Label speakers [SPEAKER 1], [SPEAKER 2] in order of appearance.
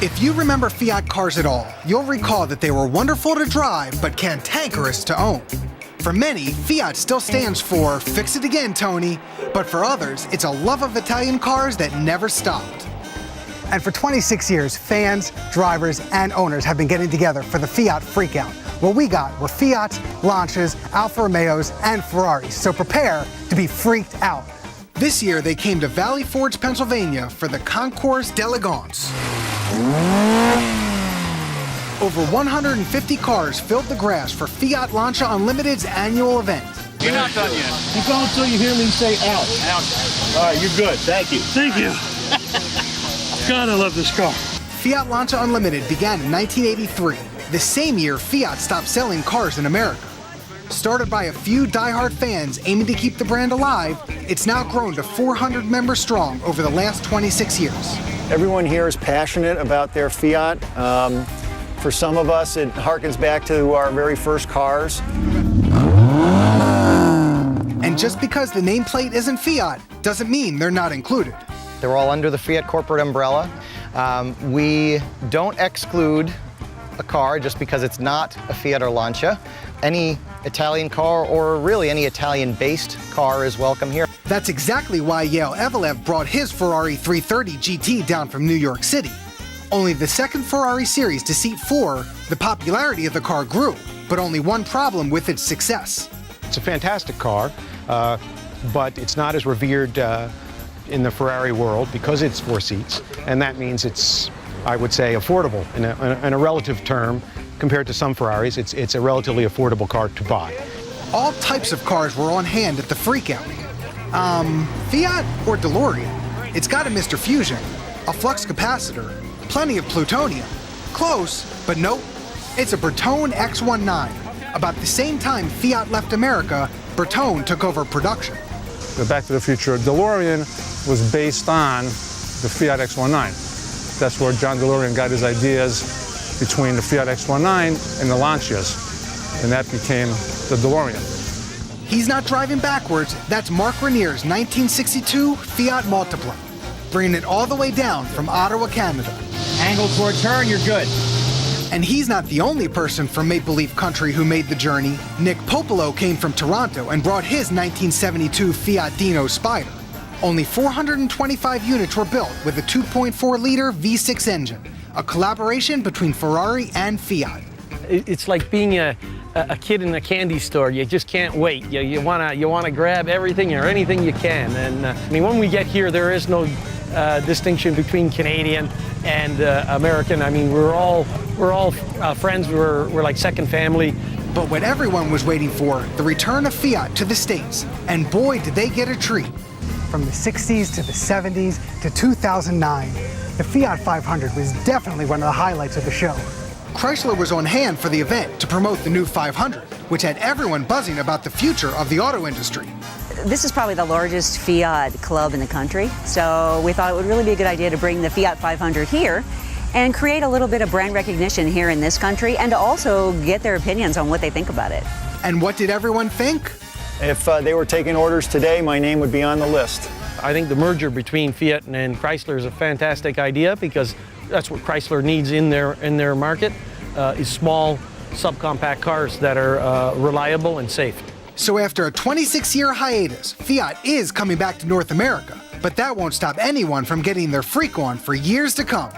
[SPEAKER 1] If you remember Fiat cars at all, you'll recall that they were wonderful to drive, but cantankerous to own. For many, Fiat still stands for, fix it again, Tony. But for others, it's a love of Italian cars that never stopped. And for 26 years, fans, drivers, and owners have been getting together for the Fiat Freakout. What we got were Fiats, Lancias, Alfa Romeos, and Ferraris, so prepare to be freaked out. This year, they came to Valley Forge, Pennsylvania for the Concours d'Elegance. Over 150 cars filled the grass for Fiat Lancia Unlimited's annual event.
[SPEAKER 2] You're not done yet.
[SPEAKER 3] Keep going until you hear me say out.
[SPEAKER 2] Out.
[SPEAKER 3] All right, you're good. Thank you.
[SPEAKER 4] Thank you. God, I love this car.
[SPEAKER 1] Fiat Lancia Unlimited began in 1983, the same year Fiat stopped selling cars in America. Started by a few die-hard fans aiming to keep the brand alive, it's now grown to 400 members strong over the last 26 years.
[SPEAKER 5] Everyone here is passionate about their Fiat. For some of us, it harkens back to our very first cars.
[SPEAKER 1] And just because the nameplate isn't Fiat doesn't mean they're not included.
[SPEAKER 6] They're all under the Fiat corporate umbrella. We don't exclude a car just because it's not a Fiat or Lancia. Any Italian car, or really any Italian-based car, is welcome here.
[SPEAKER 1] That's exactly why Yael Evelev brought his Ferrari 330 GT down from New York City. Only the second Ferrari series to seat 4, the popularity of the car grew, but only one problem with its success.
[SPEAKER 7] It's a fantastic car, but it's not as revered in the Ferrari world because it's 4 seats, and that means it's, I would say, affordable in a relative term. Compared to some Ferraris, it's a relatively affordable car to buy.
[SPEAKER 1] All types of cars were on hand at the Freakout. Fiat or DeLorean? It's got a Mr. Fusion, a flux capacitor, plenty of plutonium. Close, but nope. It's a Bertone X19. About the same time Fiat left America, Bertone took over production.
[SPEAKER 8] The Back to the Future DeLorean was based on the Fiat X19. That's where John DeLorean got his ideas between the Fiat X19 and the Lancias, and that became the DeLorean.
[SPEAKER 1] He's not driving backwards. That's Mark Rainier's 1962 Fiat Multipla, bringing it all the way down from Ottawa, Canada.
[SPEAKER 3] Angle toward turn, you're good.
[SPEAKER 1] And he's not the only person from Maple Leaf Country who made the journey. Nick Popolo came from Toronto and brought his 1972 Fiat Dino Spider. Only 425 units were built with a 2.4-liter V6 engine, a collaboration between Ferrari and Fiat.
[SPEAKER 4] It's like being a kid in a candy store. You just can't wait. You wanna grab everything or anything you can. And I mean, when we get here, there is no distinction between Canadian and American. I mean, we're all friends. We're like second family.
[SPEAKER 1] But what everyone was waiting for, the return of Fiat to the States. And boy, did they get a treat. From the 60s to the 70s to 2009, the Fiat 500 was definitely one of the highlights of the show. Chrysler was on hand for the event to promote the new 500, which had everyone buzzing about the future of the auto industry.
[SPEAKER 9] This is probably the largest Fiat club in the country, so we thought it would really be a good idea to bring the Fiat 500 here and create a little bit of brand recognition here in this country, and to also get their opinions on what they think about it.
[SPEAKER 1] And what did everyone think?
[SPEAKER 5] If they were taking orders today, my name would be on the list.
[SPEAKER 4] I think the merger between Fiat and Chrysler is a fantastic idea, because that's what Chrysler needs in their market, is small subcompact cars that are reliable and safe.
[SPEAKER 1] So after a 26-year hiatus, Fiat is coming back to North America, but that won't stop anyone from getting their freak on for years to come.